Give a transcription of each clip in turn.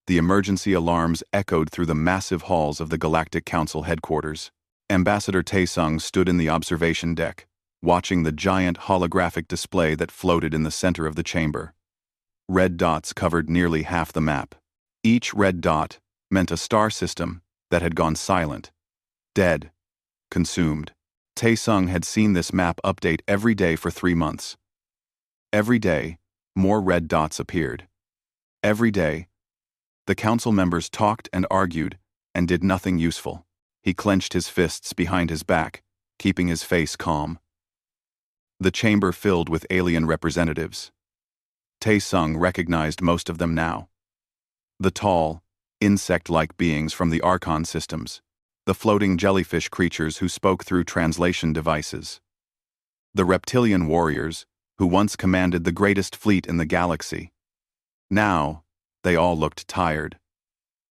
The emergency alarms echoed through the massive halls of the Galactic Council headquarters. Ambassador Taesung stood in the observation deck, watching the giant holographic display that floated in the center of the chamber. Red dots covered nearly half the map. Each red dot meant a star system that had gone silent, dead, consumed. Taesung had seen this map update every day for 3 months. Every day, more red dots appeared. Every day, the council members talked and argued and did nothing useful. He clenched his fists behind his back, keeping his face calm. The chamber filled with alien representatives. Taesung recognized most of them now. The tall, insect-like beings from the Archon systems, the floating jellyfish creatures who spoke through translation devices, the reptilian warriors who once commanded the greatest fleet in the galaxy. Now, they all looked tired,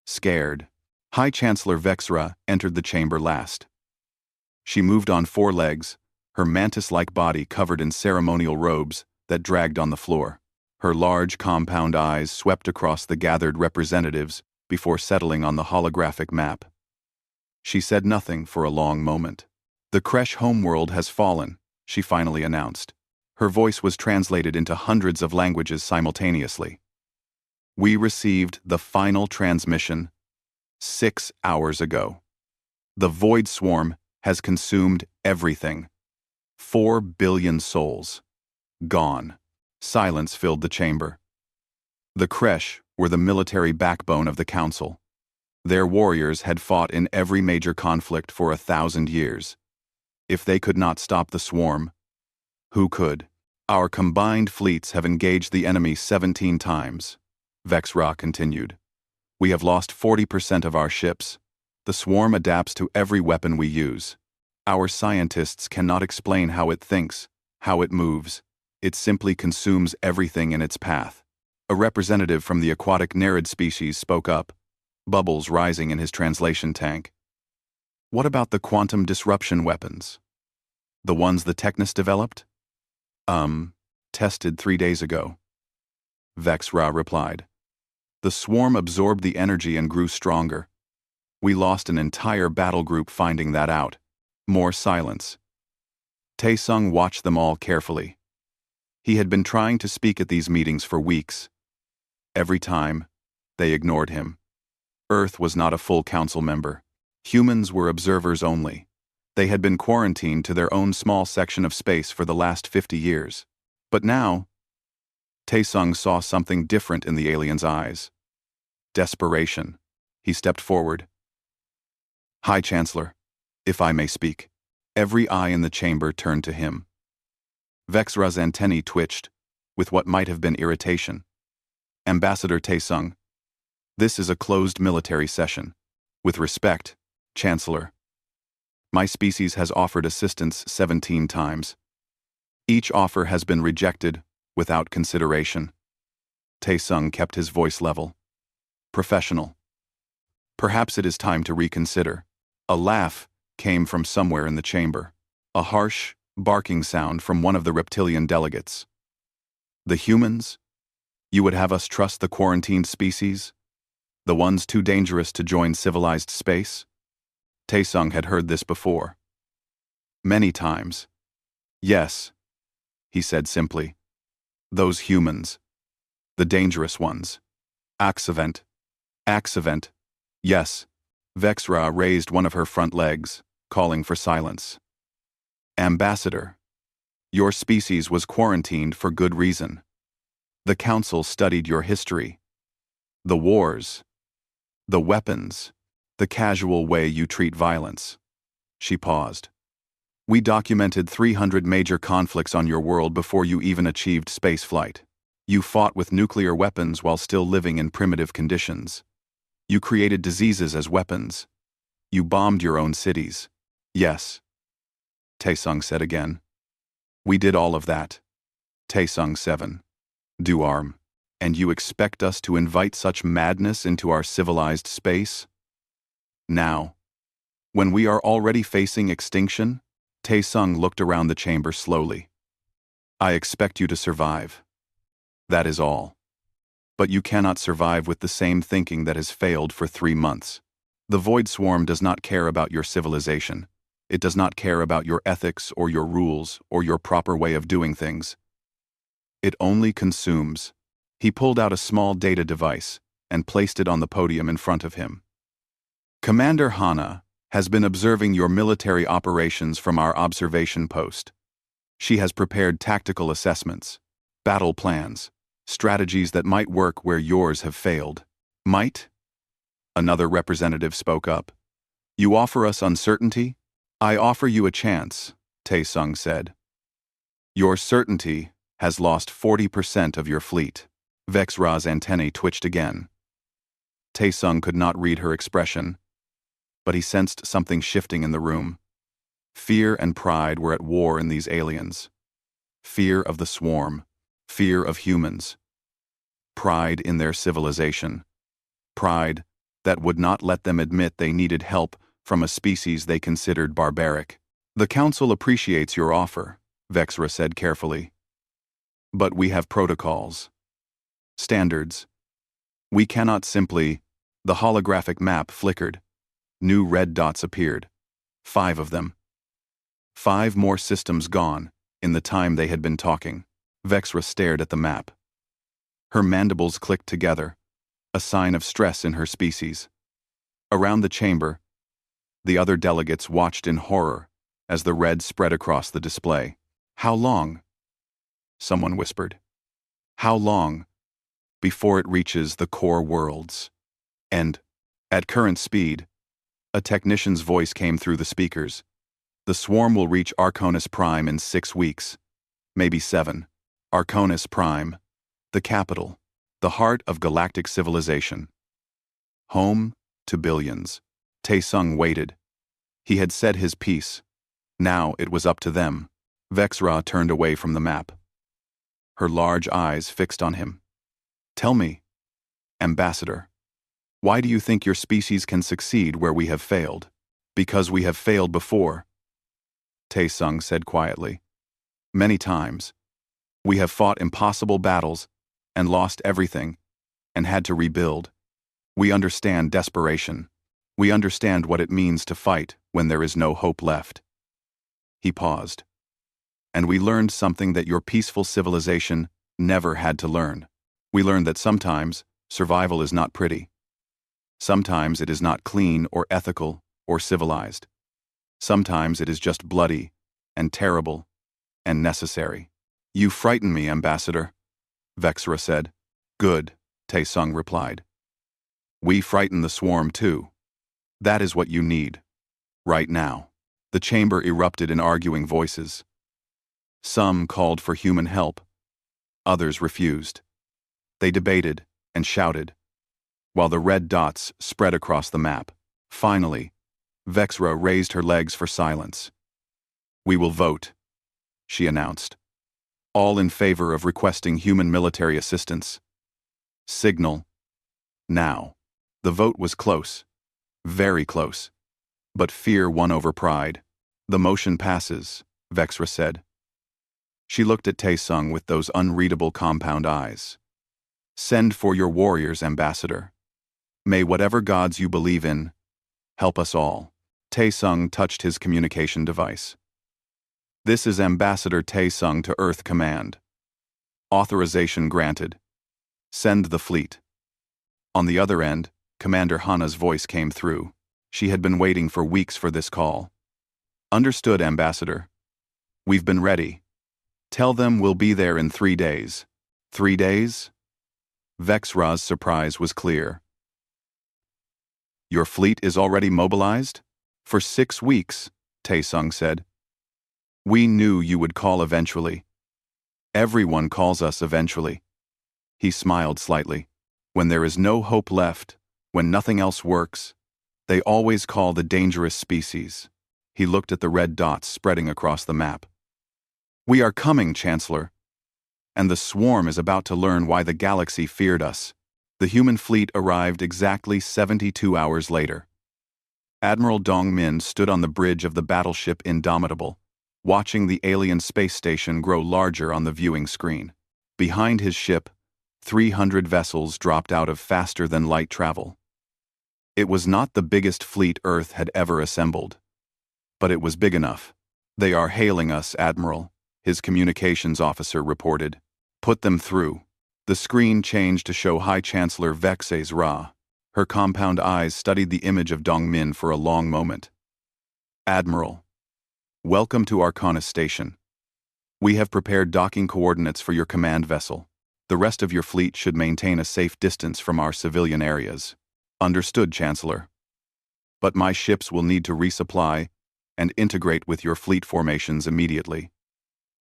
scared. High Chancellor Vexra entered the chamber last. She moved on 4 legs, her mantis-like body covered in ceremonial robes that dragged on the floor. Her large compound eyes swept across the gathered representatives before settling on the holographic map. She said nothing for a long moment. "The Kresh homeworld has fallen," she finally announced. Her voice was translated into hundreds of languages simultaneously. "We received the final transmission 6 hours ago. The Void Swarm has consumed everything. 4 billion souls. Gone." Silence filled the chamber. The Kresh were the military backbone of the council. Their warriors had fought in every major conflict for 1,000 years. If they could not stop the swarm, who could? "Our combined fleets have engaged the enemy 17 times, Vexra continued. "We have lost 40% of our ships. The swarm adapts to every weapon we use. Our scientists cannot explain how it thinks, how it moves. It simply consumes everything in its path." A representative from the aquatic Nereid species spoke up, bubbles rising in his translation tank. "What about the quantum disruption weapons? The ones the Technus developed?" Tested 3 days ago," Vexra replied. "The swarm absorbed the energy and grew stronger. We lost an entire battle group finding that out." More silence. Taesung watched them all carefully. He had been trying to speak at these meetings for weeks. Every time, they ignored him. Earth was not a full council member. Humans were observers only. They had been quarantined to their own small section of space for the last 50 years. But now, Taesung saw something different in the alien's eyes. Desperation. He stepped forward. "High Chancellor, if I may speak." Every eye in the chamber turned to him. Vexra's antennae twitched, with what might have been irritation. "Ambassador Taesung, this is a closed military session. With respect, Chancellor. My species has offered assistance 17 times. Each offer has been rejected without consideration." Taesung kept his voice level. "Professional. Perhaps it is time to reconsider." A laugh came from somewhere in the chamber. A harsh, barking sound from one of the reptilian delegates. "The humans? You would have us trust the quarantined species? The ones too dangerous to join civilized space?" Taesung had heard this before. Many times. "Yes," he said simply. "Those humans. The dangerous ones. Accident. Accident. Yes." Vexra raised one of her front legs, calling for silence. "Ambassador, your species was quarantined for good reason. The council studied your history. The wars. The weapons. The casual way you treat violence." She paused. "We documented 300 major conflicts on your world before you even achieved spaceflight. You fought with nuclear weapons while still living in primitive conditions. You created diseases as weapons. You bombed your own cities." "Yes," Taesung said again. "We did all of that." Taesung 7. "Duarm, and you expect us to invite such madness into our civilized space? Now, when we are already facing extinction?" Taesung looked around the chamber slowly. "I expect you to survive. That is all." But you cannot survive with the same thinking that has failed for 3 months. The Void Swarm does not care about your civilization. It does not care about your ethics or your rules or your proper way of doing things. It only consumes. He pulled out a small data device and placed it on the podium in front of him. Commander Hana has been observing your military operations from our observation post. She has prepared tactical assessments, battle plans, strategies that might work where yours have failed. Might? Another representative spoke up. You offer us uncertainty? I offer you a chance, Tae-sung said. Your certainty has lost 40% of your fleet. Vexra's antennae twitched again. Tae-sung could not read her expression, but he sensed something shifting in the room. Fear and pride were at war in these aliens. Fear of the swarm, fear of humans. Pride in their civilization. Pride that would not let them admit they needed help from a species they considered barbaric. The Council appreciates your offer, Vexra said carefully. But we have protocols. Standards. We cannot simply... The holographic map flickered. New red dots appeared. 5 of them. 5 more systems gone, in the time they had been talking. Vexra stared at the map. Her mandibles clicked together, a sign of stress in her species. Around the chamber, the other delegates watched in horror as the red spread across the display. How long? Someone whispered. How long? Before it reaches the core worlds. And, at current speed, a technician's voice came through the speakers. The swarm will reach Arconis Prime in 6 weeks, maybe 7. Arconis Prime, the capital, the heart of galactic civilization. Home to billions. Tae-sung waited. He had said his piece. Now it was up to them. Vexra turned away from the map. Her large eyes fixed on him. Tell me, Ambassador, why do you think your species can succeed where we have failed? Because we have failed before, Tae-sung said quietly. Many times. We have fought impossible battles and lost everything and had to rebuild. We understand desperation. We understand what it means to fight when there is no hope left. He paused. And we learned something that your peaceful civilization never had to learn. We learned that sometimes survival is not pretty. Sometimes it is not clean or ethical or civilized. Sometimes it is just bloody and terrible and necessary. You frighten me, Ambassador, Vexra said. Good, Tae-sung replied. We frighten the swarm too. That is what you need. Right now. The chamber erupted in arguing voices. Some called for human help. Others refused. They debated and shouted, while the red dots spread across the map. Finally, Vexra raised her legs for silence. We will vote, she announced. All in favor of requesting human military assistance. Signal. Now. The vote was close. Very close. But fear won over pride. The motion passes, Vexra said. She looked at Tae-sung with those unreadable compound eyes. Send for your warriors, Ambassador. May whatever gods you believe in help us all. Tae-sung touched his communication device. This is Ambassador Tae-sung to Earth Command. Authorization granted. Send the fleet. On the other end, Commander Hana's voice came through. She had been waiting for weeks for this call. Understood, Ambassador. We've been ready. Tell them we'll be there in 3 days. 3 days? Vexra's surprise was clear. Your fleet is already mobilized? For 6 weeks, Tae-sung said. We knew you would call eventually. Everyone calls us eventually. He smiled slightly. When there is no hope left, when nothing else works, they always call the dangerous species. He looked at the red dots spreading across the map. We are coming, Chancellor. And the swarm is about to learn why the galaxy feared us. The human fleet arrived exactly 72 hours later. Admiral Dong-min stood on the bridge of the battleship Indomitable, watching the alien space station grow larger on the viewing screen. Behind his ship, 300 vessels dropped out of faster-than-light travel. It was not the biggest fleet Earth had ever assembled. But it was big enough. "They are hailing us, Admiral," his communications officer reported. "Put them through." The screen changed to show High Chancellor Vexes Ra. Her compound eyes studied the image of Dongmin for a long moment. "Admiral, welcome to Arcana Station. We have prepared docking coordinates for your command vessel. The rest of your fleet should maintain a safe distance from our civilian areas." "Understood, Chancellor. But my ships will need to resupply and integrate with your fleet formations immediately.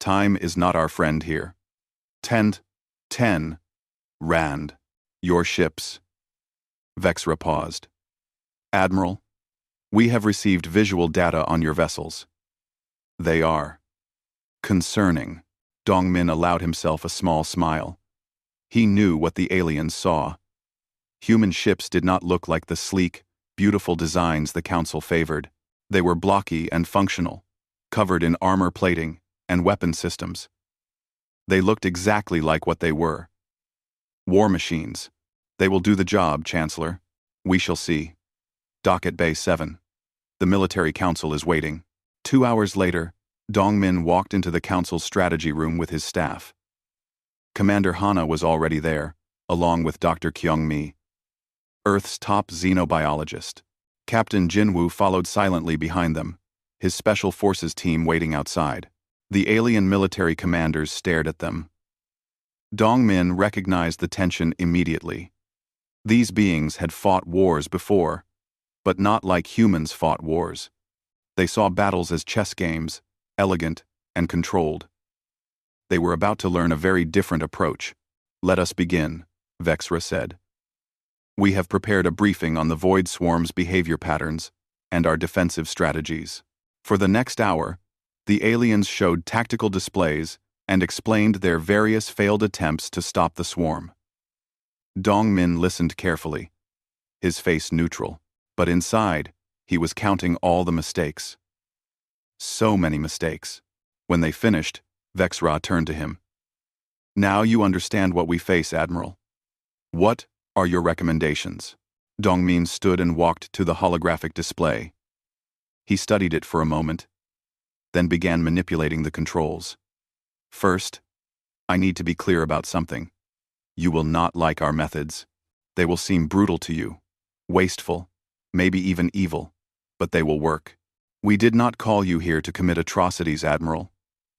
Time is not our friend here." 10 Rand. Your ships." Vexra paused. "Admiral, we have received visual data on your vessels. They are concerning." Dongmin allowed himself a small smile. He knew what the aliens saw. Human ships did not look like the sleek, beautiful designs the Council favored. They were blocky and functional, covered in armor plating and weapon systems. They looked exactly like what they were. War machines. "They will do the job, Chancellor. We shall see." Dock at Bay 7. The military council is waiting. 2 hours later, Dongmin walked into the council's strategy room with his staff. Commander Hana was already there, along with Dr. Kyung-mi, Earth's top xenobiologist. Captain Jinwoo followed silently behind them, his special forces team waiting outside. The alien military commanders stared at them. Dongmin recognized the tension immediately. These beings had fought wars before, but not like humans fought wars. They saw battles as chess games, elegant and controlled. They were about to learn a very different approach. "Let us begin," Vexra said. "We have prepared a briefing on the Void Swarm's behavior patterns and our defensive strategies." For the next hour, the aliens showed tactical displays and explained their various failed attempts to stop the swarm. Dongmin listened carefully, his face neutral, but inside, he was counting all the mistakes. So many mistakes. When they finished, Vexra turned to him. "Now you understand what we face, Admiral. What are your recommendations?" Dongmin stood and walked to the holographic display. He studied it for a moment, then began manipulating the controls. "First, I need to be clear about something. You will not like our methods. They will seem brutal to you, wasteful, maybe even evil, but they will work. We did not call you here to commit atrocities, Admiral,"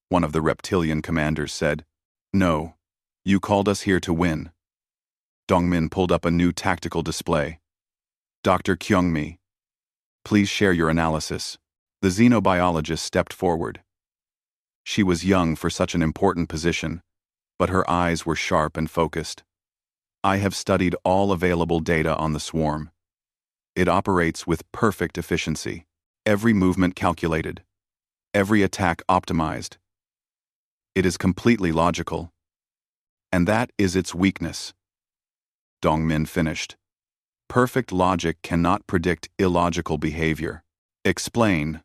one of the reptilian commanders said. "No, you called us here to win." Dongmin pulled up a new tactical display. "Dr. Kyung-mi, please share your analysis." The xenobiologist stepped forward. She was young for such an important position, but her eyes were sharp and focused. "I have studied all available data on the swarm. It operates with perfect efficiency, every movement calculated, every attack optimized. It is completely logical. And that is its weakness." Dongmin finished. "Perfect logic cannot predict illogical behavior." "Explain,"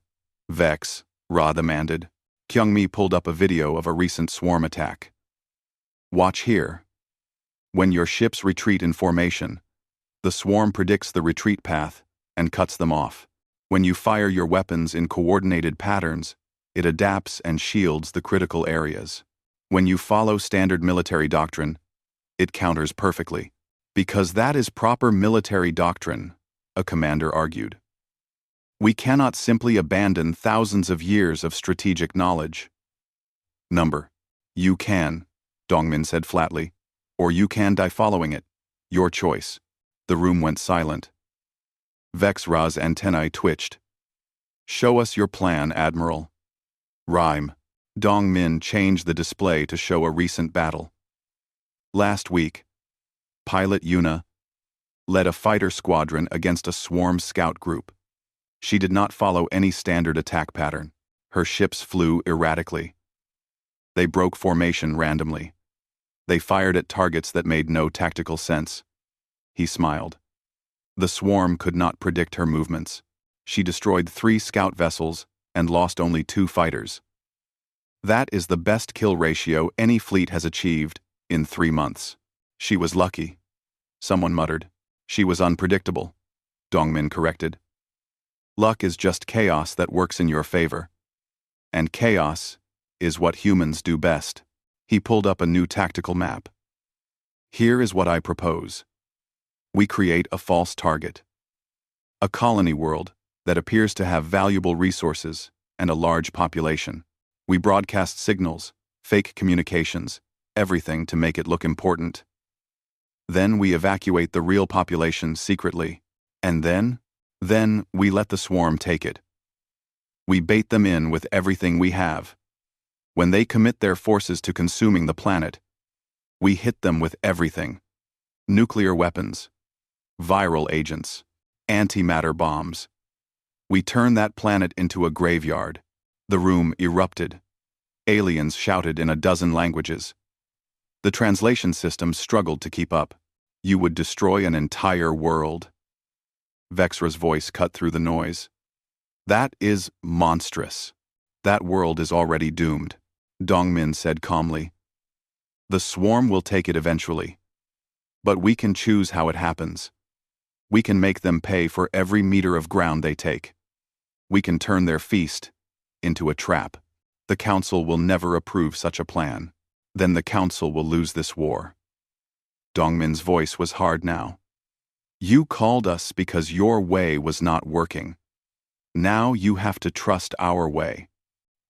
Vex, Ra demanded. Kyung-mi pulled up a video of a recent swarm attack. "Watch here. When your ships retreat in formation, the swarm predicts the retreat path and cuts them off. When you fire your weapons in coordinated patterns, it adapts and shields the critical areas. When you follow standard military doctrine, it counters perfectly." "Because that is proper military doctrine," a commander argued. "We cannot simply abandon thousands of years of strategic knowledge." "You can," Dongmin said flatly, "or you can die following it. Your choice." The room went silent. Vexra's antennae twitched. "Show us your plan, Admiral." Rhyme. Dongmin changed the display to show a recent battle. Last week, Pilot Yuna led a fighter squadron against a swarm scout group. She did not follow any standard attack pattern. Her ships flew erratically. They broke formation randomly. They fired at targets that made no tactical sense. He smiled. The swarm could not predict her movements. She destroyed 3 scout vessels and lost only 2 fighters. That is the best kill ratio any fleet has achieved in 3 months. She was lucky, someone muttered. She was unpredictable, Dongmin corrected. Luck is just chaos that works in your favor. And chaos is what humans do best. He pulled up a new tactical map. Here is what I propose. We create a false target. A colony world that appears to have valuable resources and a large population. We broadcast signals, fake communications, everything to make it look important. Then we evacuate the real population secretly, and then we let the swarm take it. We bait them in with everything we have. When they commit their forces to consuming the planet, we hit them with everything. Nuclear weapons, viral agents, antimatter bombs. We turn that planet into a graveyard. The room erupted. Aliens shouted in a dozen languages. The translation system struggled to keep up. You would destroy an entire world. Vexra's voice cut through the noise. That is monstrous. That world is already doomed, Dongmin said calmly. The swarm will take it eventually. But we can choose how it happens. We can make them pay for every meter of ground they take. We can turn their feast into a trap. The Council will never approve such a plan. Then the Council will lose this war. Dongmin's voice was hard now. You called us because your way was not working. Now you have to trust our way.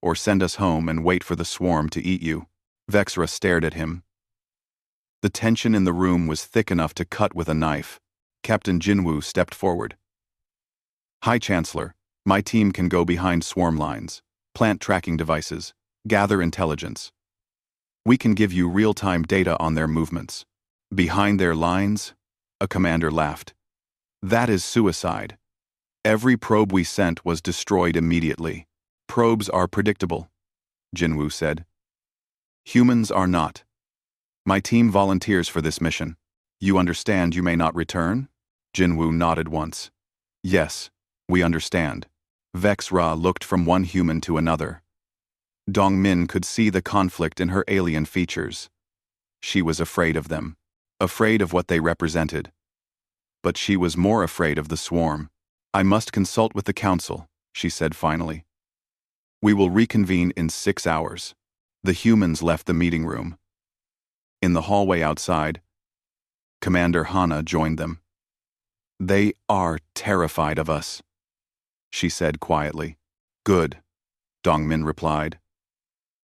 Or send us home and wait for the swarm to eat you. Vexra stared at him. The tension in the room was thick enough to cut with a knife. Captain Jinwoo stepped forward. Hi, Chancellor. My team can go behind swarm lines, plant tracking devices, gather intelligence. We can give you real-time data on their movements. Behind their lines? A commander laughed. That is suicide. Every probe we sent was destroyed immediately. Probes are predictable, Jinwoo said. Humans are not. My team volunteers for this mission. You understand you may not return? Jinwoo nodded once. Yes, we understand. Vexra looked from one human to another. Dongmin could see the conflict in her alien features. She was afraid of them, afraid of what they represented. But she was more afraid of the swarm. I must consult with the Council, she said finally. We will reconvene in 6 hours. The humans left the meeting room. In the hallway outside, Commander Hana joined them. They are terrified of us, she said quietly. Good, Dongmin replied.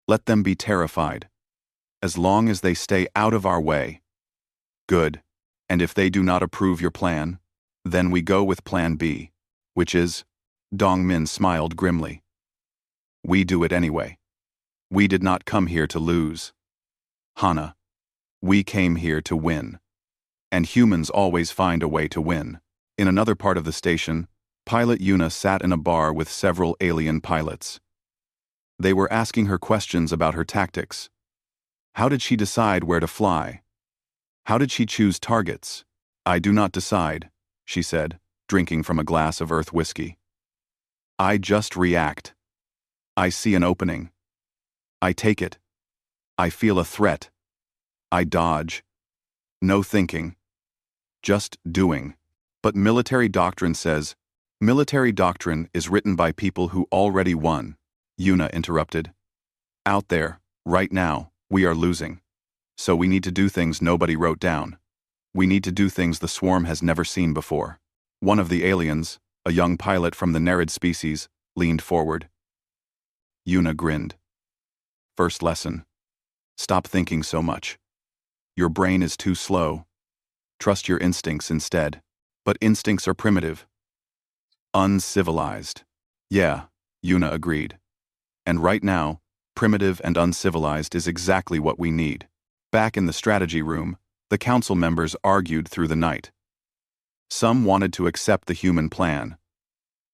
Let them be terrified, as long as they stay out of our way. Good, and if they do not approve your plan, then we go with Plan B, which is, Dongmin smiled grimly. We do it anyway. We did not come here to lose. Hana, we came here to win. And humans always find a way to win. In another part of the station, Pilot Yuna sat in a bar with several alien pilots. They were asking her questions about her tactics. How did she decide where to fly? How did she choose targets? I do not decide, she said, drinking from a glass of earth whiskey. I just react. I see an opening. I take it. I feel a threat. I dodge. No thinking. Just doing. But military doctrine says, military doctrine is written by people who already won, Yuna interrupted. Out there, right now, we are losing. So we need to do things nobody wrote down. We need to do things the swarm has never seen before. One of the aliens, a young pilot from the Nerid species, leaned forward. Yuna grinned. First lesson. Stop thinking so much. Your brain is too slow. Trust your instincts instead. But instincts are primitive. Uncivilized. Yeah, Yuna agreed. And right now, primitive and uncivilized is exactly what we need. Back in the strategy room, the council members argued through the night. Some wanted to accept the human plan.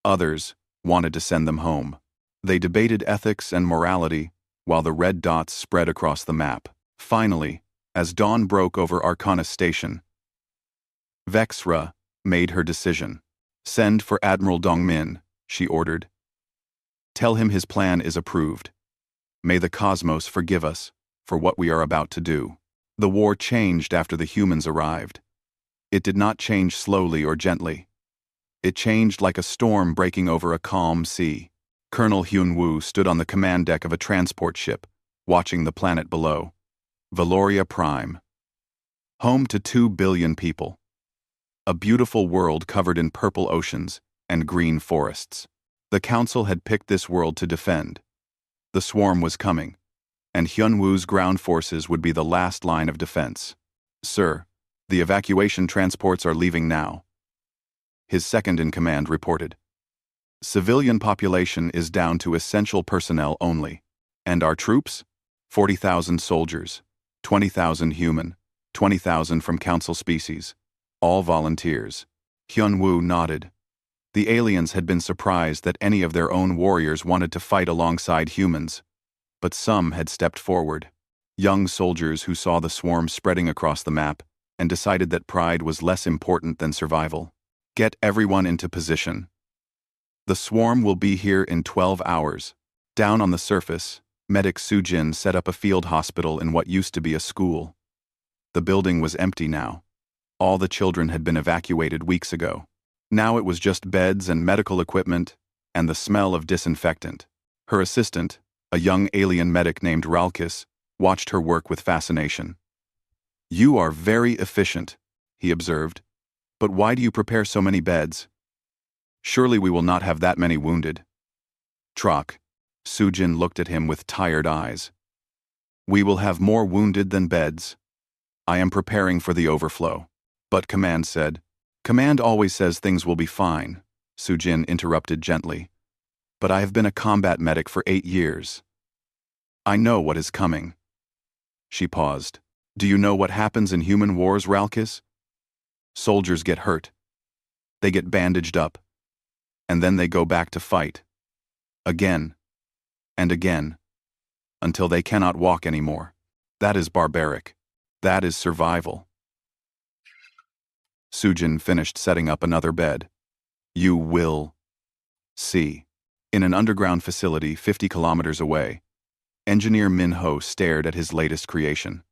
Others wanted to send them home. They debated ethics and morality while the red dots spread across the map. Finally, as dawn broke over Arcana Station, Vexra made her decision. Send for Admiral Dongmin, she ordered. Tell him his plan is approved. May the cosmos forgive us for what we are about to do. The war changed after the humans arrived. It did not change slowly or gently. It changed like a storm breaking over a calm sea. Colonel Hyun-woo stood on the command deck of a transport ship, watching the planet below. Valoria Prime. Home to 2 billion people. A beautiful world covered in purple oceans and green forests. The Council had picked this world to defend. The swarm was coming, and Hyun-woo's ground forces would be the last line of defense. Sir, the evacuation transports are leaving now. His second-in-command reported. Civilian population is down to essential personnel only. And our troops? 40,000 soldiers, 20,000 human, 20,000 from Council species. All volunteers. Hyun-woo nodded. The aliens had been surprised that any of their own warriors wanted to fight alongside humans. But some had stepped forward. Young soldiers who saw the swarm spreading across the map and decided that pride was less important than survival. Get everyone into position. The swarm will be here in 12 hours. Down on the surface, medic Soo-jin set up a field hospital in what used to be a school. The building was empty now. All the children had been evacuated weeks ago. Now it was just beds and medical equipment and the smell of disinfectant. Her assistant, a young alien medic named Ralkis, watched her work with fascination. You are very efficient, he observed. But why do you prepare so many beds? Surely we will not have that many wounded. Trock. Soo-jin looked at him with tired eyes. We will have more wounded than beds. I am preparing for the overflow. But Command said. Command always says things will be fine, Soo-jin interrupted gently. But I have been a combat medic for 8 years. I know what is coming. She paused. Do you know what happens in human wars, Ralkis? Soldiers get hurt. They get bandaged up. And then they go back to fight. Again. And again. Until they cannot walk anymore. That is barbaric. That is survival. Soo-jin finished setting up another bed. You will see. In an underground facility 50 kilometers away, engineer Min-ho stared at his latest creation.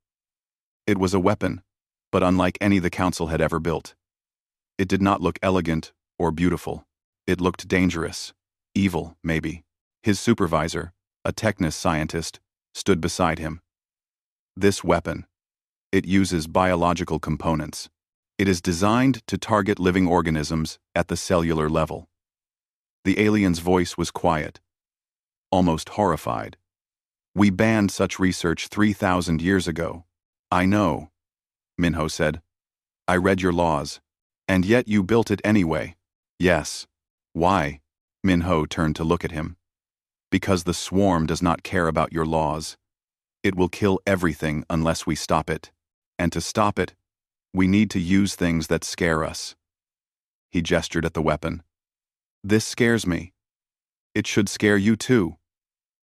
It was a weapon, but unlike any the Council had ever built. It did not look elegant or beautiful. It looked dangerous, evil, maybe. His supervisor, a Technis scientist, stood beside him. This weapon. It uses biological components. It is designed to target living organisms at the cellular level. The alien's voice was quiet, almost horrified. We banned such research 3,000 years ago. I know, Min-ho said. I read your laws. And yet you built it anyway. Yes. Why? Min-ho turned to look at him. Because the swarm does not care about your laws. It will kill everything unless we stop it. And to stop it, we need to use things that scare us. He gestured at the weapon. This scares me. It should scare you too.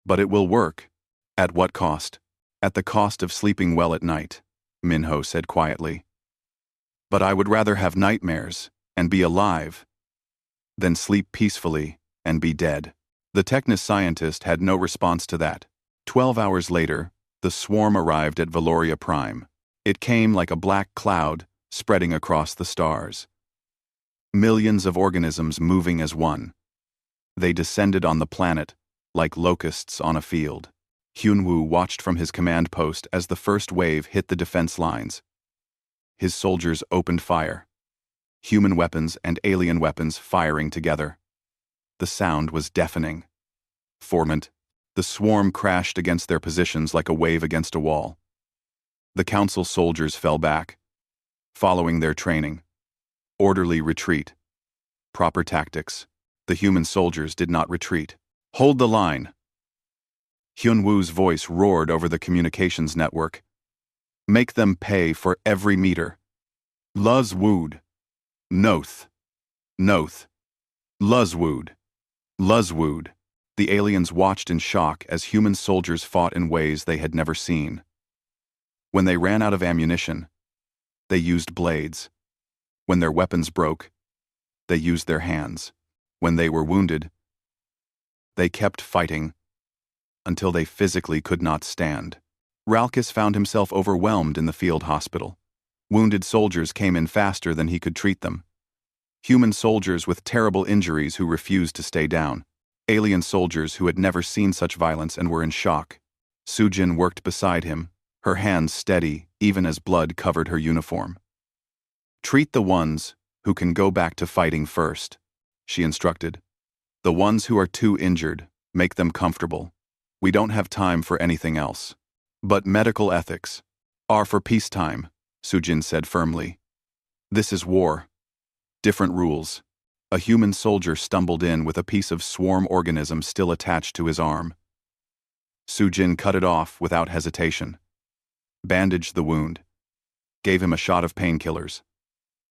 But it will work. At what cost? At the cost of sleeping well at night, Min-ho said quietly. But I would rather have nightmares and be alive than sleep peacefully and be dead. The Technis scientist had no response to that. 12 hours later, the swarm arrived at Valoria Prime. It came like a black cloud spreading across the stars. Millions of organisms moving as one. They descended on the planet like locusts on a field. Hyun-woo watched from his command post as the first wave hit the defense lines. His soldiers opened fire. Human weapons and alien weapons firing together. The sound was deafening. Formant, the swarm crashed against their positions like a wave against a wall. The Council soldiers fell back, following their training. Orderly retreat. Proper tactics. The human soldiers did not retreat. Hold the line. Hyun-woo's voice roared over the communications network. Make them pay for every meter. Luz-wood. Noth. Noth. Luz-wood. Luz-wood. The aliens watched in shock as human soldiers fought in ways they had never seen. When they ran out of ammunition, they used blades. When their weapons broke, they used their hands. When they were wounded, they kept fighting until they physically could not stand. Ralkis found himself overwhelmed in the field hospital. Wounded soldiers came in faster than he could treat them. Human soldiers with terrible injuries who refused to stay down. Alien soldiers who had never seen such violence and were in shock. Sujin worked beside him, her hands steady even as blood covered her uniform. "Treat the ones who can go back to fighting first," she instructed. "The ones who are too injured, make them comfortable. We don't have time for anything else." "But medical ethics are for peacetime," Sujin said firmly. "This is war. Different rules." A human soldier stumbled in with a piece of swarm organism still attached to his arm. Sujin cut it off without hesitation, bandaged the wound, gave him a shot of painkillers,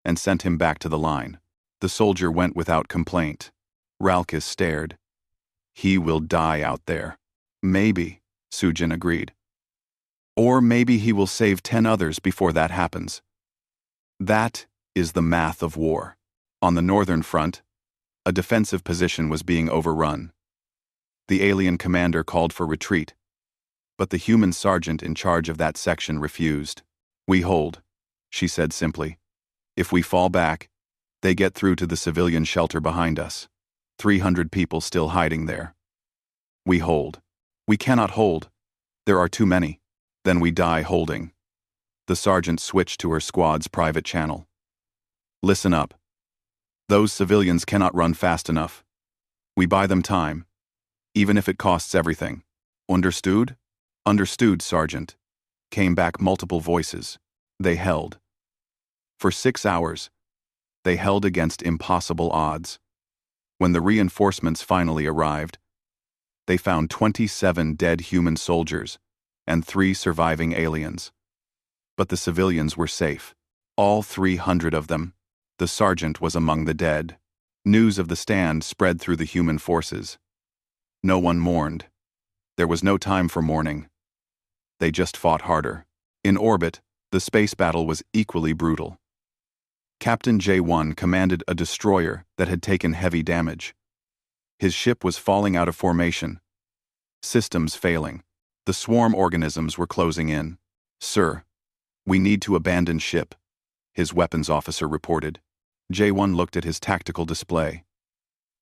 and sent him back to the line. The soldier went without complaint. Ralkis stared. "He will die out there." "Maybe," Sujin agreed. "Or maybe he will save 10 others before that happens." That is the math of war. On the northern front, a defensive position was being overrun. The alien commander called for retreat, but the human sergeant in charge of that section refused. "We hold," she said simply. "If we fall back, they get through to the civilian shelter behind us. 300 people still hiding there. We hold." "We cannot hold. There are too many." "Then we die holding." The sergeant switched to her squad's private channel. "Listen up. Those civilians cannot run fast enough. We buy them time, even if it costs everything. Understood?" "Understood, Sergeant," came back multiple voices. They held. For 6 hours, they held against impossible odds. When the reinforcements finally arrived, they found 27 dead human soldiers and 3 surviving aliens. But the civilians were safe. All 300 of them. The sergeant was among the dead. News of the stand spread through the human forces. No one mourned. There was no time for mourning. They just fought harder. In orbit, the space battle was equally brutal. Captain J1 commanded a destroyer that had taken heavy damage. His ship was falling out of formation. Systems failing. The swarm organisms were closing in. "Sir, we need to abandon ship," his weapons officer reported. J1 looked at his tactical display.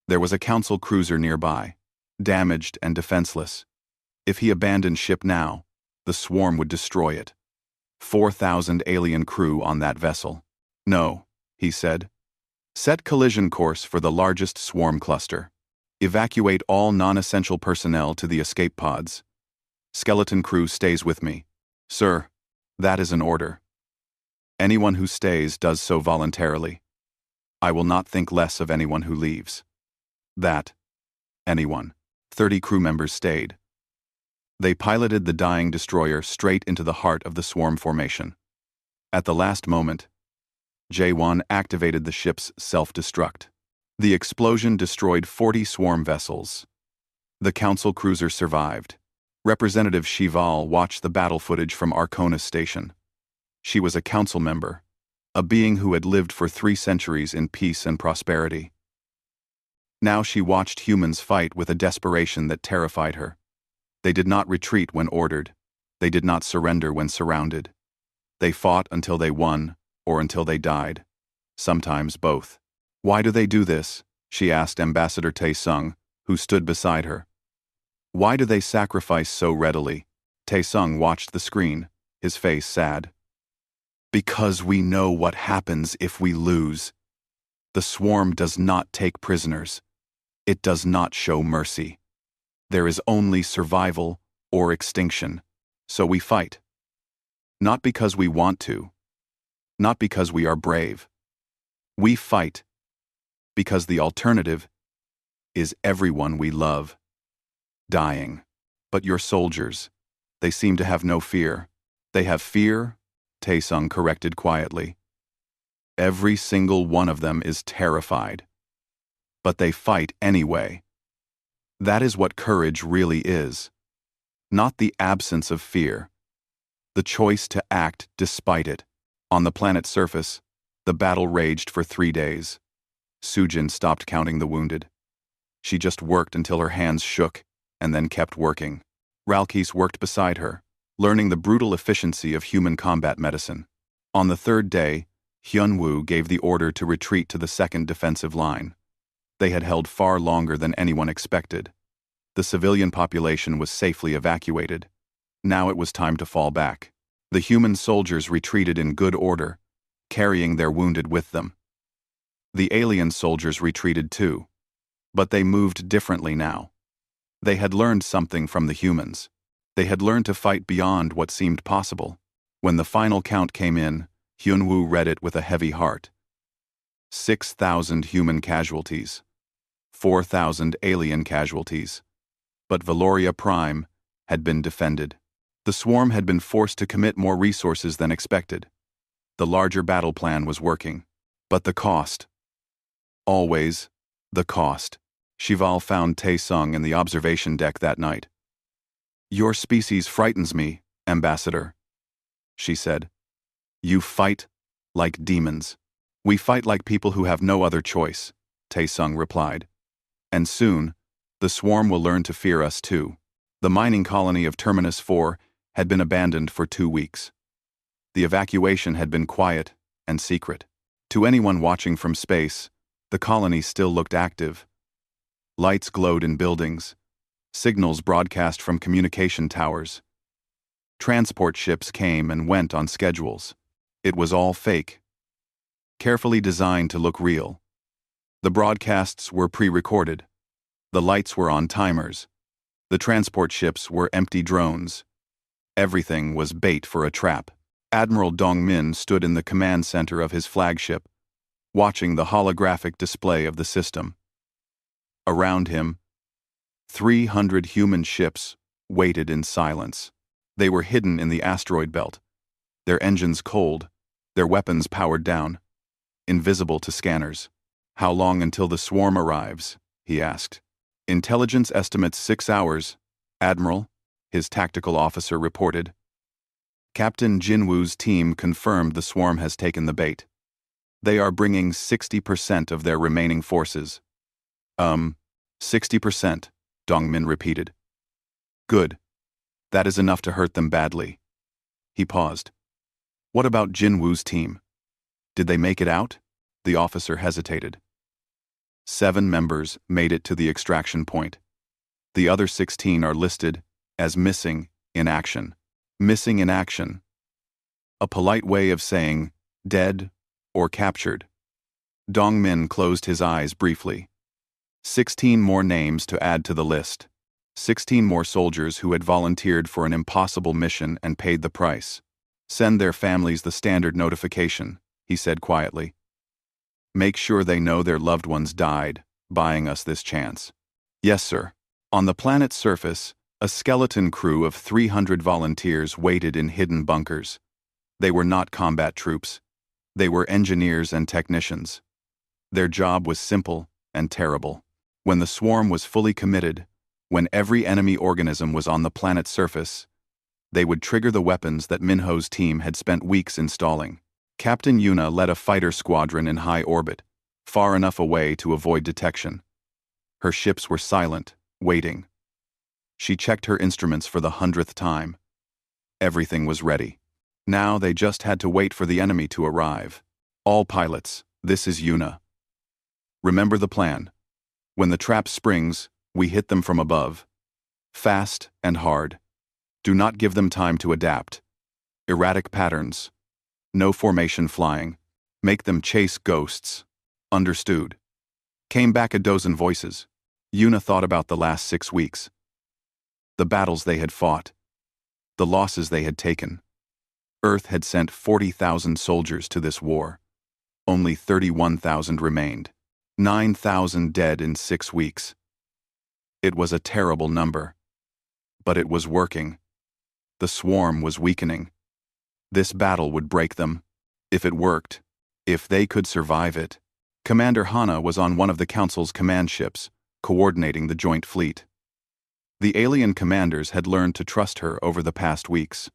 There was a council cruiser nearby, damaged and defenseless. If he abandoned ship now, the swarm would destroy it. 4,000 alien crew on that vessel. "No," he said. "Set collision course for the largest swarm cluster. Evacuate all non-essential personnel to the escape pods. Skeleton crew stays with me." "Sir, that is an order. Anyone who stays does so voluntarily. I will not think less of anyone who leaves." That anyone. 30 crew members stayed. They piloted the dying destroyer straight into the heart of the swarm formation. At the last moment, J1 activated the ship's self-destruct. The explosion destroyed 40 swarm vessels. The council cruiser survived. Representative Shival watched the battle footage from Arcona Station. She was a council member, a being who had lived for 3 centuries in peace and prosperity. Now she watched humans fight with a desperation that terrified her. They did not retreat when ordered. They did not surrender when surrounded. They fought until they won, or until they died. Sometimes both. "Why do they do this?" she asked Ambassador Tae-sung, who stood beside her. "Why do they sacrifice so readily?" Tae-sung watched the screen, his face sad. "Because we know what happens if we lose. The swarm does not take prisoners. It does not show mercy. There is only survival or extinction. So we fight. Not because we want to. Not because we are brave. We fight because the alternative is everyone we love dying. But your soldiers, they seem to have no fear." "They have fear," Tae-sung corrected quietly. "Every single one of them is terrified. But they fight anyway. That is what courage really is. Not the absence of fear. The choice to act despite it." On the planet's surface, the battle raged for 3 days. Sujin stopped counting the wounded. She just worked until her hands shook, and then kept working. Ralkis worked beside her, learning the brutal efficiency of human combat medicine. On the third day, Hyun-woo gave the order to retreat to the second defensive line. They had held far longer than anyone expected. The civilian population was safely evacuated. Now it was time to fall back. The human soldiers retreated in good order, carrying their wounded with them. The alien soldiers retreated too, but they moved differently now. They had learned something from the humans. They had learned to fight beyond what seemed possible. When the final count came in, Hyun-woo read it with a heavy heart. 6,000 human casualties. 4,000 alien casualties. But Valoria Prime had been defended. The swarm had been forced to commit more resources than expected. The larger battle plan was working. But the cost. Always, the cost. Shival found Tae-sung in the observation deck that night. "Your species frightens me, Ambassador," she said. "You fight like demons." "We fight like people who have no other choice," Tae-sung replied. "And soon, the swarm will learn to fear us too." The mining colony of Terminus 4 had been abandoned for 2 weeks. The evacuation had been quiet and secret. To anyone watching from space, the colony still looked active. Lights glowed in buildings. Signals broadcast from communication towers. Transport ships came and went on schedules. It was all fake. Carefully designed to look real. The broadcasts were pre-recorded. The lights were on timers. The transport ships were empty drones. Everything was bait for a trap. Admiral Dong-min stood in the command center of his flagship, watching the holographic display of the system. Around him, 300 human ships waited in silence. They were hidden in the asteroid belt, their engines cold, their weapons powered down, invisible to scanners. "How long until the swarm arrives?" he asked. "Intelligence estimates 6 hours, Admiral," his tactical officer reported. Captain Jinwoo's team confirmed the swarm has taken the bait. They are bringing 60% of their remaining forces. 60%, Dong-min repeated. "Good. That is enough to hurt them badly." He paused. "What about Jinwoo's team? Did they make it out?" The officer hesitated. 7 members made it to the extraction point. The other 16 are listed as missing in action. Missing in action. A polite way of saying dead or captured. Dong-min closed his eyes briefly. 16 more names to add to the list. 16 more soldiers who had volunteered for an impossible mission and paid the price. "Send their families the standard notification," he said quietly. "Make sure they know their loved ones died, buying us this chance." "Yes, sir." On the planet's surface, a skeleton crew of 300 volunteers waited in hidden bunkers. They were not combat troops. They were engineers and technicians. Their job was simple and terrible. When the swarm was fully committed, when every enemy organism was on the planet's surface, they would trigger the weapons that Minho's team had spent weeks installing. Captain Yuna led a fighter squadron in high orbit, far enough away to avoid detection. Her ships were silent, waiting. She checked her instruments for the 100th time. Everything was ready. Now they just had to wait for the enemy to arrive. "All pilots, this is Yuna. Remember the plan. When the trap springs, we hit them from above. Fast and hard. Do not give them time to adapt. Erratic patterns. No formation flying. Make them chase ghosts. Understood." Came back a dozen voices. Yuna thought about the last 6 weeks. The battles they had fought. The losses they had taken. Earth had sent 40,000 soldiers to this war. Only 31,000 remained. 9,000 dead in 6 weeks. It was a terrible number. But it was working. The swarm was weakening. This battle would break them. If it worked. If they could survive it. Commander Hana was on one of the Council's command ships, coordinating the joint fleet. The alien commanders had learned to trust her over the past weeks.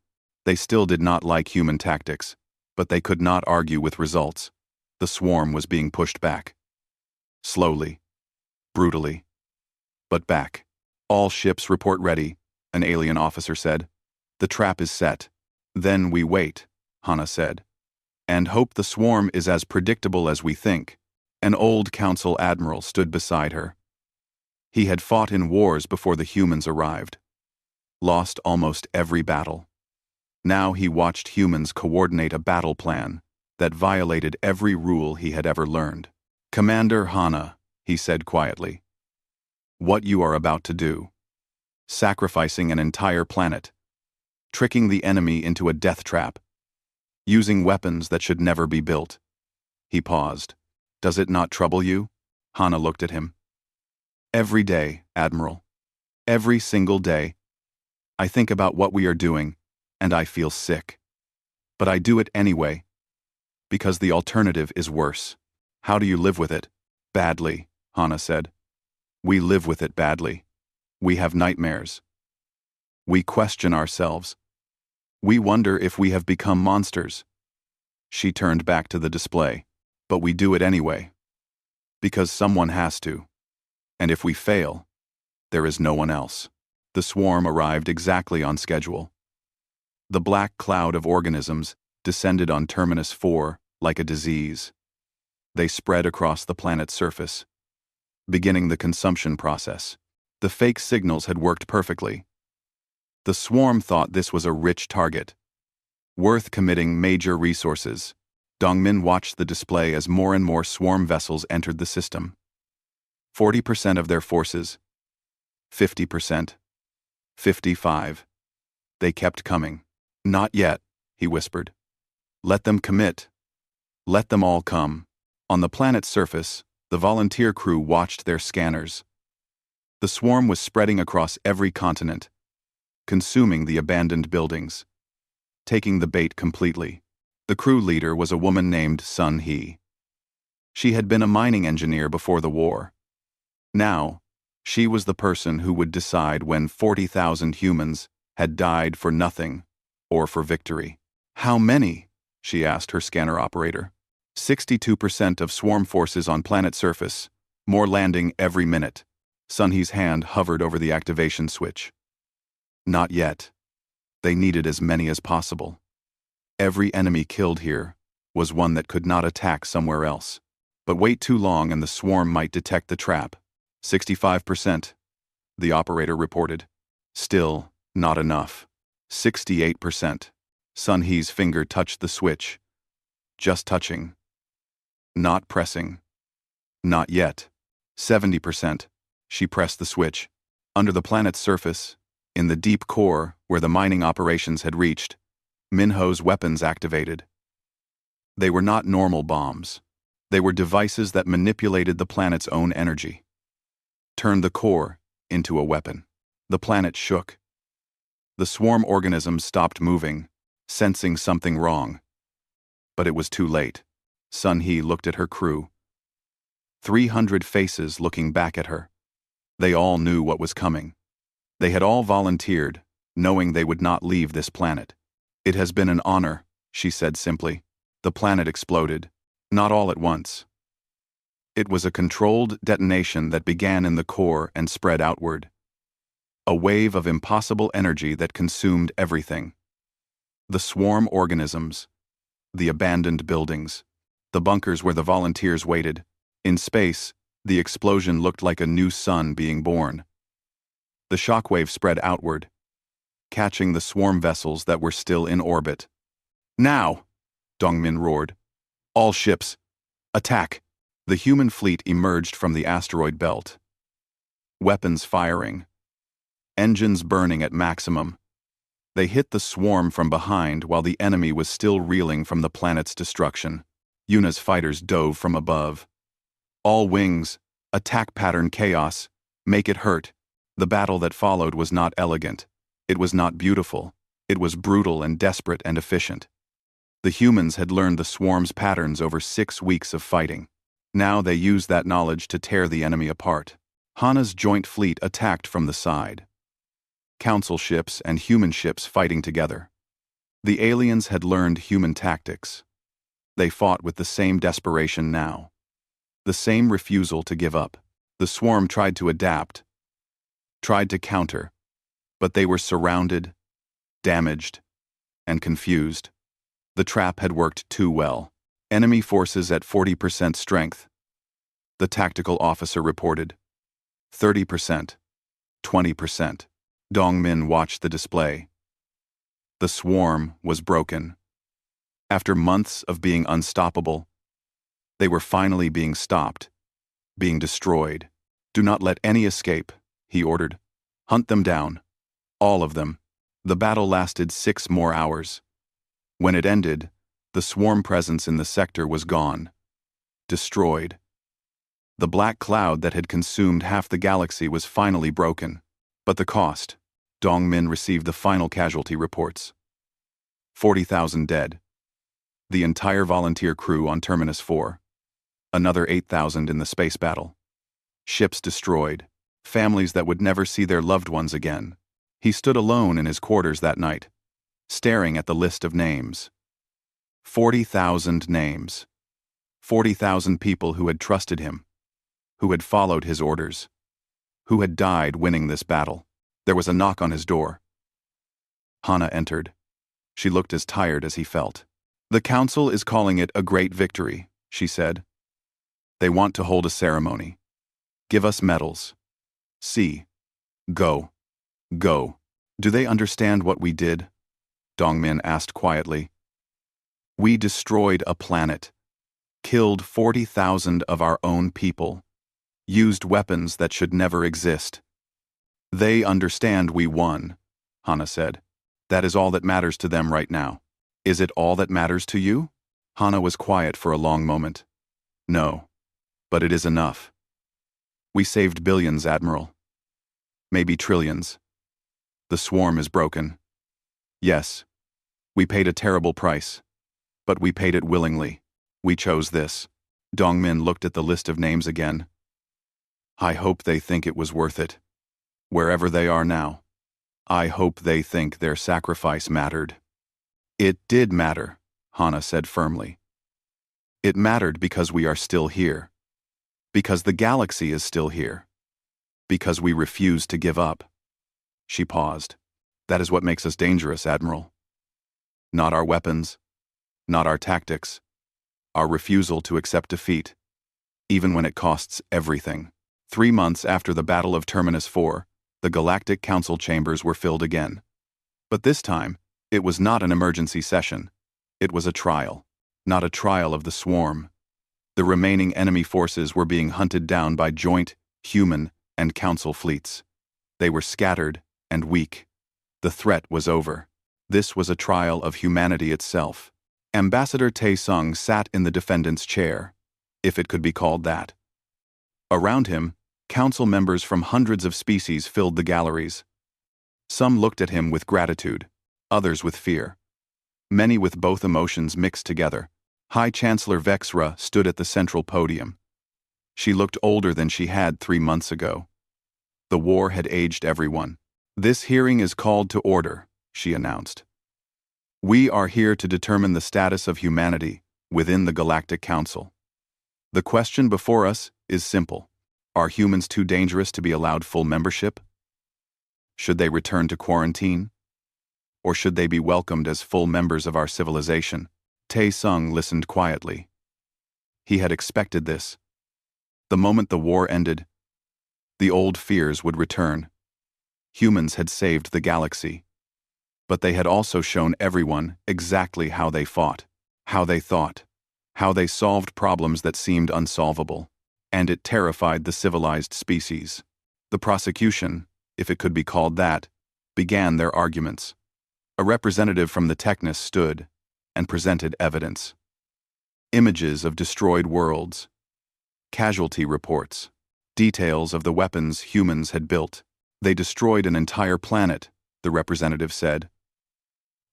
They still did not like human tactics, but they could not argue with results. The swarm was being pushed back. Slowly. Brutally. But back. "All ships report ready," an alien officer said. The trap is set. Then we wait, Hana said. And hope the swarm is as predictable as we think. An old council admiral stood beside her. He had fought in wars before the humans arrived. Lost almost every battle. Now he watched humans coordinate a battle plan that violated every rule he had ever learned. Commander Hana, he said quietly. What you are about to do. Sacrificing an entire planet. Tricking the enemy into a death trap. Using weapons that should never be built. He paused. Does it not trouble you? Hana looked at him. Every day, Admiral. Every single day. I think about what we are doing, and I feel sick. But I do it anyway. Because the alternative is worse. How do you live with it? Badly, Hana said. We live with it badly. We have nightmares. We question ourselves. We wonder if we have become monsters. She turned back to the display. But we do it anyway. Because someone has to. And if we fail, there is no one else. The swarm arrived exactly on schedule. The black cloud of organisms descended on Terminus 4 like a disease. They spread across the planet's surface, beginning the consumption process. The fake signals had worked perfectly. The swarm thought this was a rich target, worth committing major resources. Dongmin watched the display as more and more swarm vessels entered the system. 40% of their forces. 50%. 55. They kept coming. Not yet, he whispered. Let them commit. Let them all come. On the planet's surface, the volunteer crew watched their scanners. The swarm was spreading across every continent, consuming the abandoned buildings, taking the bait completely. The crew leader was a woman named Sun Hee. She had been a mining engineer before the war. Now, she was the person who would decide when 40,000 humans had died for nothing or for victory. How many? She asked her scanner operator. 62% of swarm forces on planet surface, more landing every minute. Sun Hee's hand hovered over the activation switch. Not yet. They needed as many as possible. Every enemy killed here was one that could not attack somewhere else. But wait too long and the swarm might detect the trap. 65%, the operator reported. Still, not enough. 68%. Sun Hee's finger touched the switch. Just touching. Not pressing. Not yet. 70%. She pressed the switch. Under the planet's surface, in the deep core where the mining operations had reached, Minho's weapons activated. They were not normal bombs. They were devices that manipulated the planet's own energy. Turned the core into a weapon. The planet shook. The swarm organisms stopped moving, sensing something wrong. But it was too late. Sun Hee looked at her crew. 300 faces looking back at her. They all knew what was coming. They had all volunteered, knowing they would not leave this planet. It has been an honor, she said simply. The planet exploded, not all at once. It was a controlled detonation that began in the core and spread outward. A wave of impossible energy that consumed everything. The swarm organisms, the abandoned buildings, the bunkers where the volunteers waited. In space, the explosion looked like a new sun being born. The shockwave spread outward, catching the swarm vessels that were still in orbit. Now! Dongmin roared. All ships, attack! The human fleet emerged from the asteroid belt. Weapons firing. Engines burning at maximum. They hit the swarm from behind while the enemy was still reeling from the planet's destruction. Yuna's fighters dove from above. All wings, attack pattern chaos, make it hurt. The battle that followed was not elegant. It was not beautiful. It was brutal and desperate and efficient. The humans had learned the swarm's patterns over 6 weeks of fighting. Now they used that knowledge to tear the enemy apart. Hana's joint fleet attacked from the side. Council ships and human ships fighting together. The aliens had learned human tactics. They fought with the same desperation now. The same refusal to give up. The swarm tried to adapt, tried to counter, but they were surrounded, damaged, and confused. The trap had worked too well. Enemy forces at 40% strength. The tactical officer reported. 30%. 20%. Dongmin watched the display. The swarm was broken. After months of being unstoppable, they were finally being stopped, being destroyed. Do not let any escape, he ordered. Hunt them down. All of them. The battle lasted 6 more hours. When it ended, the swarm presence in the sector was gone. Destroyed. The black cloud that had consumed half the galaxy was finally broken. But the cost. Dongmin received the final casualty reports. 40,000 dead. The entire volunteer crew on Terminus 4. Another 8,000 in the space battle. Ships destroyed. Families that would never see their loved ones again. He stood alone in his quarters that night, staring at the list of names. 40,000 names. 40,000 people who had trusted him, who had followed his orders, who had died winning this battle. There was a knock on his door. Hana entered. She looked as tired as he felt. The council is calling it a great victory, she said. They want to hold a ceremony. Give us medals. See. Go. Go. Do they understand what we did? Dongmin asked quietly. We destroyed a planet, killed 40,000 of our own people, used weapons that should never exist. They understand we won, Hana said. That is all that matters to them right now. Is it all that matters to you? Hana was quiet for a long moment. No, but it is enough. We saved billions, Admiral. Maybe trillions. The swarm is broken. Yes, we paid a terrible price, but we paid it willingly. We chose this. Dongmin looked at the list of names again. I hope they think it was worth it. Wherever they are now, I hope they think their sacrifice mattered. It did matter, Hana said firmly. It mattered because we are still here. Because the galaxy is still here. Because we refuse to give up. She paused. That is what makes us dangerous, Admiral. Not our weapons, not our tactics, our refusal to accept defeat, even when it costs everything. 3 months after the Battle of Terminus 4, the Galactic Council chambers were filled again. But this time, it was not an emergency session. It was a trial. Not a trial of the swarm. The remaining enemy forces were being hunted down by joint, human, and council fleets. They were scattered and weak. The threat was over. This was a trial of humanity itself. Ambassador Tae-sung sat in the defendant's chair, if it could be called that. Around him, council members from hundreds of species filled the galleries. Some looked at him with gratitude, others with fear. Many with both emotions mixed together. High Chancellor Vexra stood at the central podium. She looked older than she had 3 months ago. The war had aged everyone. This hearing is called to order, she announced. We are here to determine the status of humanity within the Galactic Council. The question before us is simple. Are humans too dangerous to be allowed full membership? Should they return to quarantine? Or should they be welcomed as full members of our civilization? Tae-sung listened quietly. He had expected this. The moment the war ended, the old fears would return. Humans had saved the galaxy. But they had also shown everyone exactly how they fought, how they thought, how they solved problems that seemed unsolvable. And it terrified the civilized species. The prosecution, if it could be called that, began their arguments. A representative from the Technus stood and presented evidence. Images of destroyed worlds, casualty reports, details of the weapons humans had built. They destroyed an entire planet, the representative said.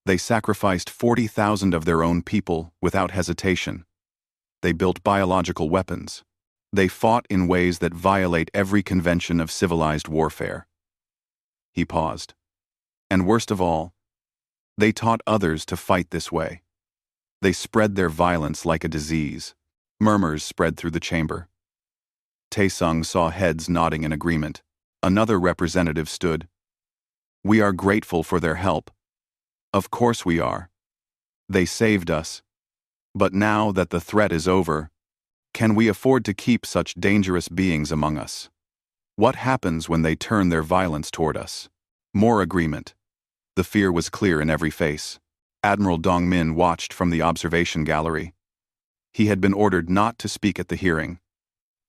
They sacrificed 40,000 of their own people without hesitation. They built biological weapons. They fought in ways that violate every convention of civilized warfare. He paused. And worst of all, they taught others to fight this way. They spread their violence like a disease. Murmurs spread through the chamber. Tae-sung saw heads nodding in agreement. Another representative stood. We are grateful for their help, Of course we are. They saved us. But now that the threat is over, can we afford to keep such dangerous beings among us? What happens when they turn their violence toward us? More agreement. The fear was clear in every face. Admiral Dongmin watched from the observation gallery. He had been ordered not to speak at the hearing.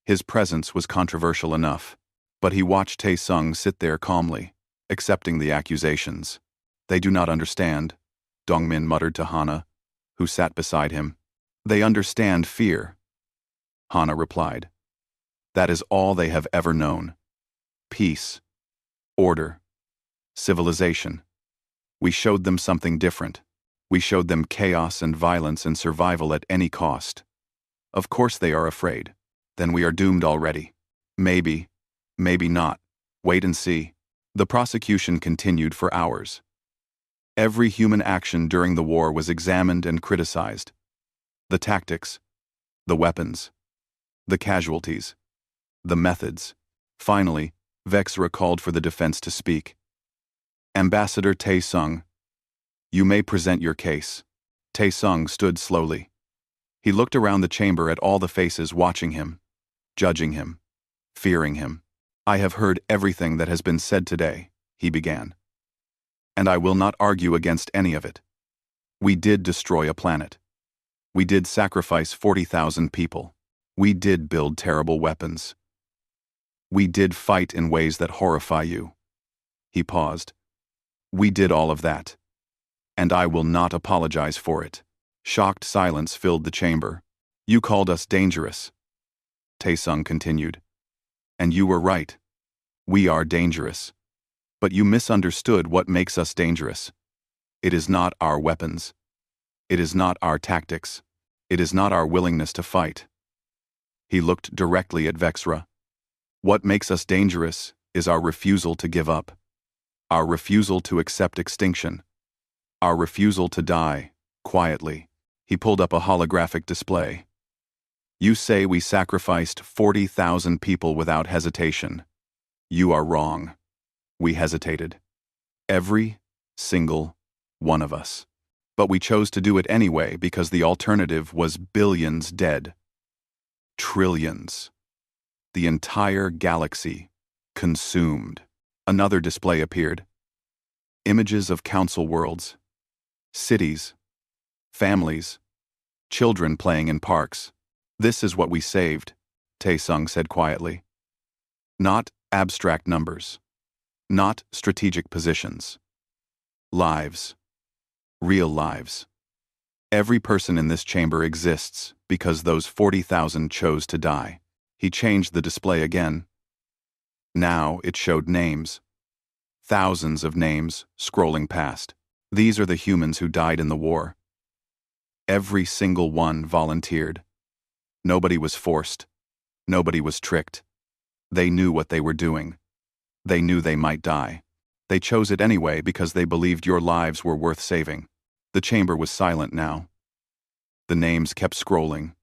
His presence was controversial enough, but he watched Tae-sung sit there calmly, accepting the accusations. They do not understand, Dongmin muttered to Hana, who sat beside him. They understand fear. Hana replied. That is all they have ever known. Peace, order, civilization. We showed them something different. We showed them chaos and violence and survival at any cost. Of course they are afraid. Then we are doomed already. Maybe, maybe not. Wait and see. The prosecution continued for hours. Every human action during the war was examined and criticized. The tactics, the weapons, the casualties, the methods. Finally, Vexra called for the defense to speak. Ambassador Tae-sung, you may present your case. Tae-sung stood slowly. He looked around the chamber at all the faces watching him, judging him, fearing him. I have heard everything that has been said today, he began. And I will not argue against any of it. We did destroy a planet. We did sacrifice 40,000 people. We did build terrible weapons. We did fight in ways that horrify you. He paused. We did all of that. And I will not apologize for it. Shocked silence filled the chamber. You called us dangerous. Tae-sung continued. And you were right. We are dangerous. But you misunderstood what makes us dangerous. It is not our weapons. It is not our tactics. It is not our willingness to fight. He looked directly at Vexra. What makes us dangerous is our refusal to give up. Our refusal to accept extinction. Our refusal to die, quietly. He pulled up a holographic display. You say we sacrificed 40,000 people without hesitation. You are wrong. We hesitated. Every single one of us. But we chose to do it anyway because the alternative was billions dead. Trillions. The entire galaxy consumed. Another display appeared. Images of council worlds. Cities. Families. Children playing in parks. This is what we saved, Tae-sung said quietly. Not abstract numbers. Not strategic positions. Lives. Real lives. Every person in this chamber exists because those 40,000 chose to die. He changed the display again. Now it showed names. Thousands of names scrolling past. These are the humans who died in the war. Every single one volunteered. Nobody was forced. Nobody was tricked. They knew what they were doing. They knew they might die. They chose it anyway because they believed your lives were worth saving. The chamber was silent now. The names kept scrolling.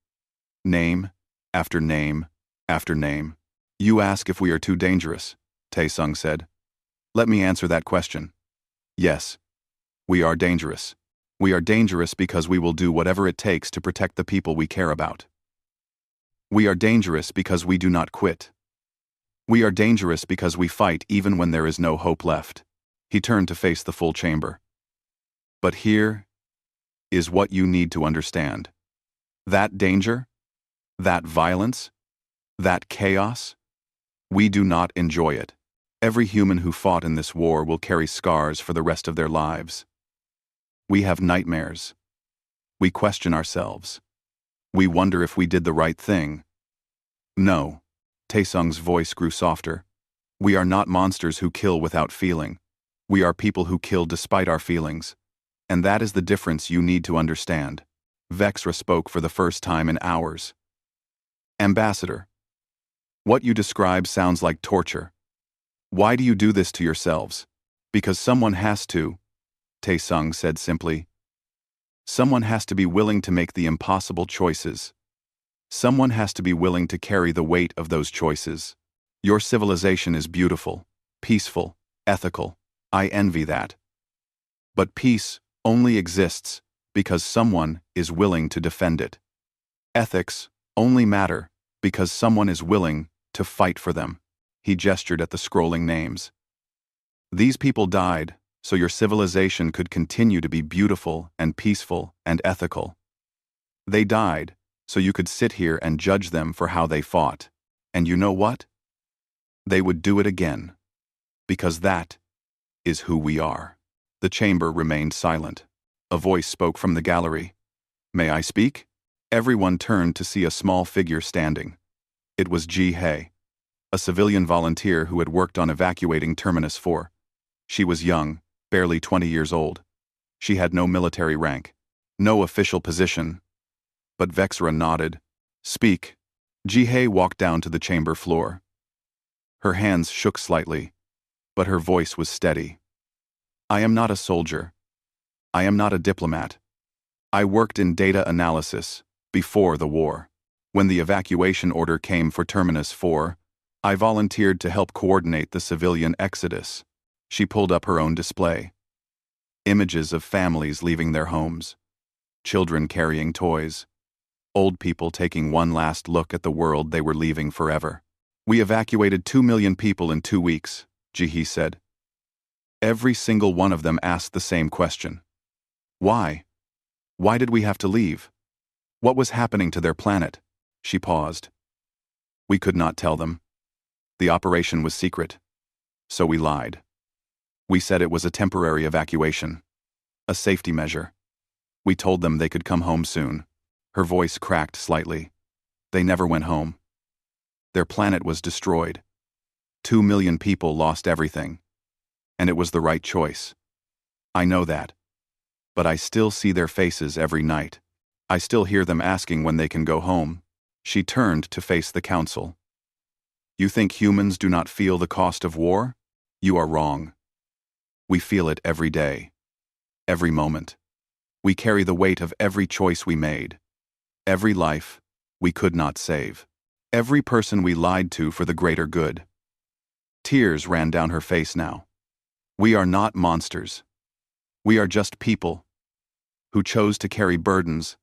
Name after name after name. You ask if we are too dangerous, Tae-sung said. Let me answer that question. Yes. We are dangerous. We are dangerous because we will do whatever it takes to protect the people we care about. We are dangerous because we do not quit. We are dangerous because we fight even when there is no hope left. He turned to face the full chamber. But here is what you need to understand. That danger, that violence, that chaos, we do not enjoy it. Every human who fought in this war will carry scars for the rest of their lives. We have nightmares. We question ourselves. We wonder if we did the right thing. No, Tae-sung's voice grew softer. We are not monsters who kill without feeling. We are people who kill despite our feelings. And that is the difference you need to understand. Vexra spoke for the first time in hours. Ambassador, what you describe sounds like torture. Why do you do this to yourselves? Because someone has to, Tae-sung said simply. Someone has to be willing to make the impossible choices. Someone has to be willing to carry the weight of those choices. Your civilization is beautiful, peaceful, ethical. I envy that. But peace, only exists because someone is willing to defend it. Ethics only matter because someone is willing to fight for them. He gestured at the scrolling names. These people died so your civilization could continue to be beautiful and peaceful and ethical. They died so you could sit here and judge them for how they fought. And you know what? They would do it again. Because that is who we are. The chamber remained silent. A voice spoke from the gallery. May I speak? Everyone turned to see a small figure standing. It was Ji-hye, a civilian volunteer who had worked on evacuating Terminus 4. She was young, barely 20 years old. She had no military rank, no official position. But Vexra nodded. Speak. Ji-hye walked down to the chamber floor. Her hands shook slightly, but her voice was steady. I am not a soldier. I am not a diplomat. I worked in data analysis before the war. When the evacuation order came for Terminus 4, I volunteered to help coordinate the civilian exodus. She pulled up her own display. Images of families leaving their homes, children carrying toys, old people taking one last look at the world they were leaving forever. We evacuated 2 million people in 2 weeks, Ji-hye said. Every single one of them asked the same question. Why? Why did we have to leave? What was happening to their planet? She paused. We could not tell them. The operation was secret. So we lied. We said it was a temporary evacuation. A safety measure. We told them they could come home soon. Her voice cracked slightly. They never went home. Their planet was destroyed. 2 million people lost everything. And it was the right choice. I know that. But I still see their faces every night. I still hear them asking when they can go home. She turned to face the council. You think humans do not feel the cost of war? You are wrong. We feel it every day. Every moment. We carry the weight of every choice we made. Every life we could not save. Every person we lied to for the greater good. Tears ran down her face now. We are not monsters. We are just people who chose to carry burdens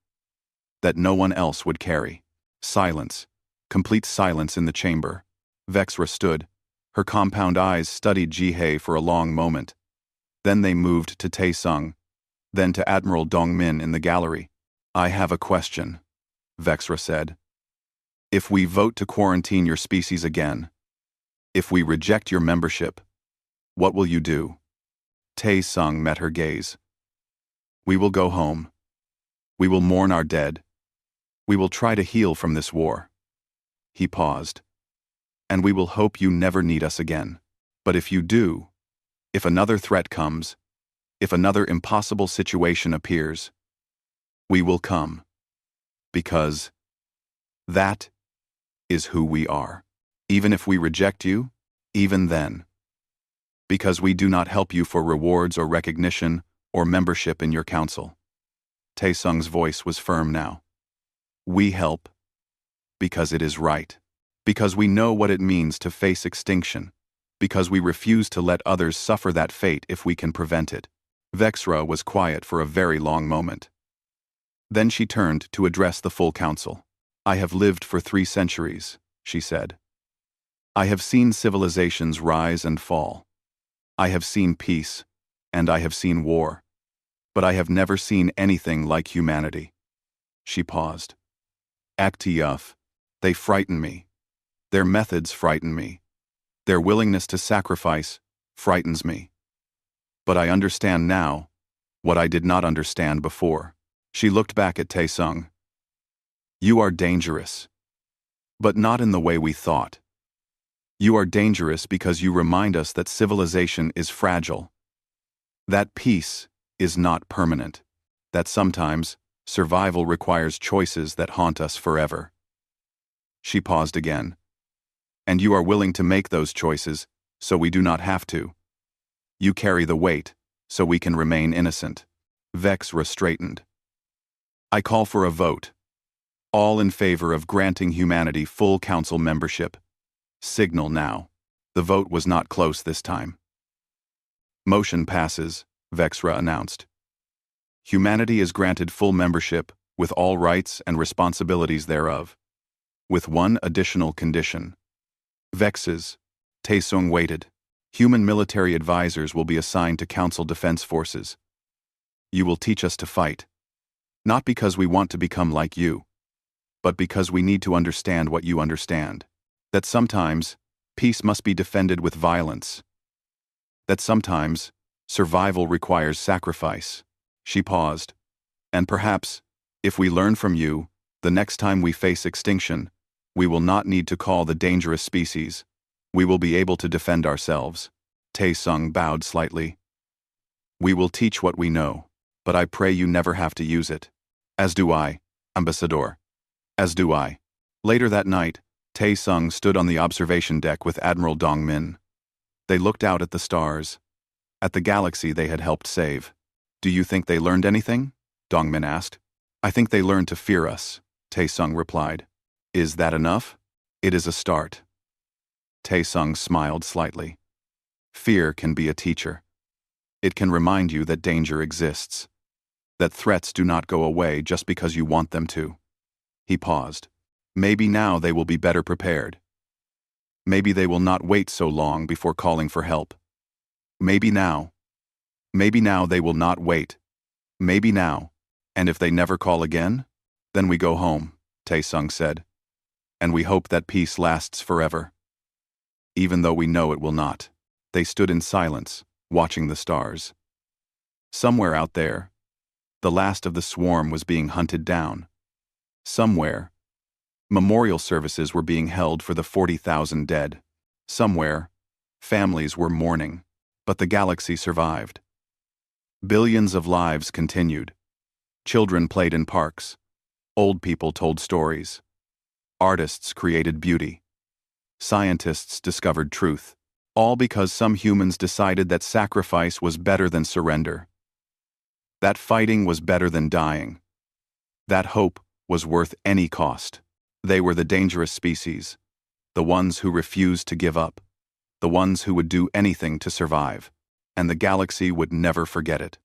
that no one else would carry. Silence. Complete silence in the chamber. Vexra stood. Her compound eyes studied Ji-hye for a long moment. Then they moved to Tae-sung, then to Admiral Dong-min in the gallery. I have a question, Vexra said. If we vote to quarantine your species again, if we reject your membership, what will you do? Tae-sung met her gaze. We will go home. We will mourn our dead. We will try to heal from this war. He paused. And we will hope you never need us again. But if you do, if another threat comes, if another impossible situation appears, we will come. Because that is who we are. Even if we reject you, even then. Because we do not help you for rewards or recognition or membership in your council. Tae-sung's voice was firm now. We help because it is right. Because we know what it means to face extinction. Because we refuse to let others suffer that fate if we can prevent it. Vexra was quiet for a very long moment. Then she turned to address the full council. I have lived for 3 centuries, she said. I have seen civilizations rise and fall. I have seen peace, and I have seen war. But I have never seen anything like humanity. She paused. Aktiyuf, they frighten me. Their methods frighten me. Their willingness to sacrifice frightens me. But I understand now what I did not understand before. She looked back at Tae-sung. You are dangerous. But not in the way we thought. You are dangerous because you remind us that civilization is fragile. That peace is not permanent. That sometimes survival requires choices that haunt us forever. She paused again. And you are willing to make those choices, so we do not have to. You carry the weight, so we can remain innocent. Vexra straightened. I call for a vote. All in favor of granting humanity full council membership. Signal now. The vote was not close this time. Motion passes, Vexra announced. Humanity is granted full membership, with all rights and responsibilities thereof. With one additional condition. Vexes. Taesung waited. Human military advisors will be assigned to Council Defense Forces. You will teach us to fight. Not because we want to become like you, but because we need to understand what you understand. That sometimes, peace must be defended with violence. That sometimes, survival requires sacrifice. She paused. And perhaps, if we learn from you, the next time we face extinction, we will not need to call the dangerous species. We will be able to defend ourselves. Taesung bowed slightly. We will teach what we know, but I pray you never have to use it. As do I, Ambassador. As do I. Later that night, Taesung stood on the observation deck with Admiral Dongmin. They looked out at the stars, at the galaxy they had helped save. Do you think they learned anything? Dongmin asked. I think they learned to fear us, Taesung replied. Is that enough? It is a start. Taesung smiled slightly. Fear can be a teacher. It can remind you that danger exists, that threats do not go away just because you want them to. He paused. Maybe now they will be better prepared. Maybe they will not wait so long before calling for help. Maybe now they will not wait. Maybe now. And if they never call again, then we go home, Taesung said. And we hope that peace lasts forever. Even though we know it will not. They stood in silence, watching the stars. Somewhere out there, the last of the swarm was being hunted down. Somewhere, memorial services were being held for the 40,000 dead. Somewhere, families were mourning, but the galaxy survived. Billions of lives continued. Children played in parks. Old people told stories. Artists created beauty. Scientists discovered truth. All because some humans decided that sacrifice was better than surrender. That fighting was better than dying. That hope was worth any cost. They were the dangerous species, the ones who refused to give up, the ones who would do anything to survive, and the galaxy would never forget it.